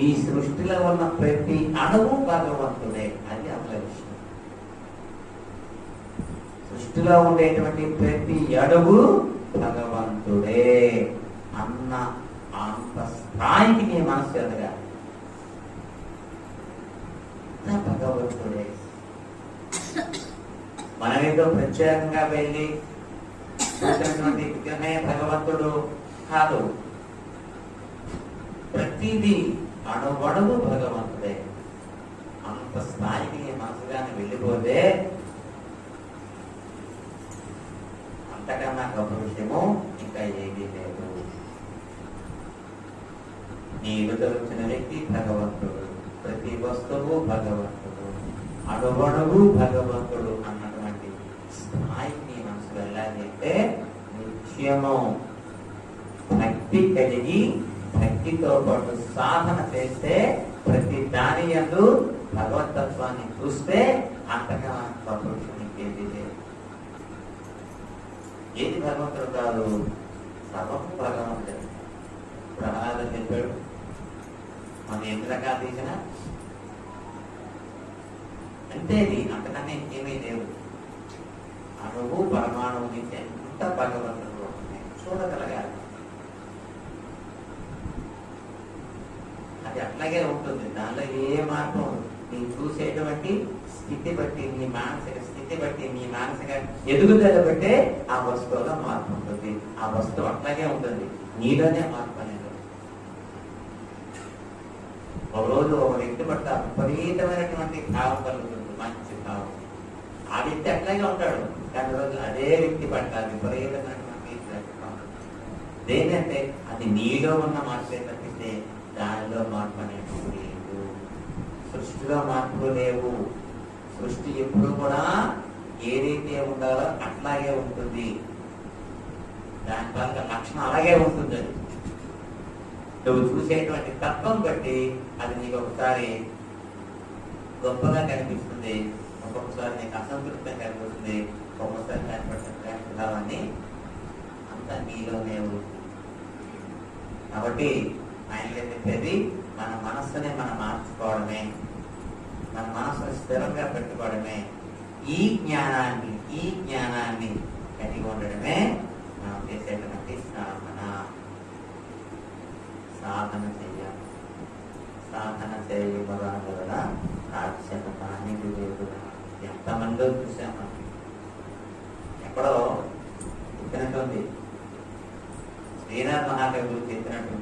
ఈ సృష్టిలో ఉన్న ప్రతి అణువు భగవంతుడే. అది అసలు విషయం. సృష్టిలో ఉండేటువంటి ప్రతి అడుగు భగవంతుడే అన్న అంత స్థాయికి నీ మనసు ఎదగాలి. భగవంతుడే. మనమేదో ప్రత్యేకంగా వెళ్ళి చూసినటువంటి విగ్రహమే భగవంతుడు కాదు. ప్రతిదీ అణువణువు భగవంతుడే. అంత స్థాయికి నీ మనసుగానే వెళ్ళిపోతే అంతకన్నా గొప్ప విషయము ఇంకా ఏమీ లేదు. నీ ఎదుట వచ్చిన వ్యక్తి భగవంతుడు, ప్రతి వస్తువు భగవంతుడు, అణువణువు భగవంతుడు అన్నటువంటి స్థాయికి నీ మనసు వెళ్ళాలి అంటే నిత్యము భక్తి కలిగి భక్తితో పాటు సాధన చేస్తే ప్రతి దాని యందు భగవతత్వాన్ని చూస్తే అంతగా గొప్ప విషయం ఇంకేది లేదు. ఏది భగవంతుడు కాదు, సర్వము భగవంతుడు. ప్రహ్లాదుడు చెప్పాడు, మనం ఎన్ని రకాలు తీసినా అంతేది, అంతకన్నా ఇంకేమీ లేవు. అణువు పరమాణువు నుంచి ఎంత భగవంతుడు చూడగలగాలి. అది అట్లాగే ఉంటుంది. దానిలో ఏ మార్పు నేను చూసేటువంటి స్థితి బట్టి, నీ మానసిక స్థితి బట్టి, నీ మానసిక ఎదుగుదల బట్టే ఆ వస్తువులో మార్పు ఉంటుంది. ఆ వస్తువు అట్లాగే ఉంటుంది, నీలోనే మార్పు అనేది. ఒక రోజు ఒక వ్యక్తి పట్ల విపరీతమైనటువంటి భావం కలుగుతుంది, మంచి భావం. ఆ వ్యక్తి అట్లాగే ఉంటాడు, కానీ రోజు అదే వ్యక్తి పట్ల విపరీతమైనటువంటి దేనంటే అది నీలో ఉన్న మార్పే తప్పితే దానిలో మార్పు అనేది లేదు. సృష్టిలో మార్పులు లేవు. సృష్టి ఎప్పుడు కూడా ఏదైతే ఉండాలో అట్లాగే ఉంటుంది. దాని వల్ల లక్షణం అలాగే ఉంటుంది. అది నువ్వు చూసేటువంటి తత్వం బట్టి అది నీకు ఒకసారి గొప్పగా కనిపిస్తుంది, ఒక్కొక్కసారి నీకు అసంతృప్తిగా కనిపిస్తుంది, ఒక్కొక్కసారి కనిపించే భావాన్ని అంతా నీలోనే ఉంటుంది. కాబట్టి ఆయన చెప్పేది మన మనస్సుని మనం మార్చుకోవడమే, మన మనస్సుని స్థిరంగా పెట్టుకోవడమే, ఈ జ్ఞానాన్ని కలిగి ఉండడమే మనం చేసేటువంటి సాధన చెయ్యాలి. సాధన చేయబడాల రాజ్యం మానికి లేదు. ఎంతమందో చూసాము, ఎక్కడో చెప్పినట్టుంది. శ్రీనాథ్ మహాకవి గురించి చెప్పినట్టుంది.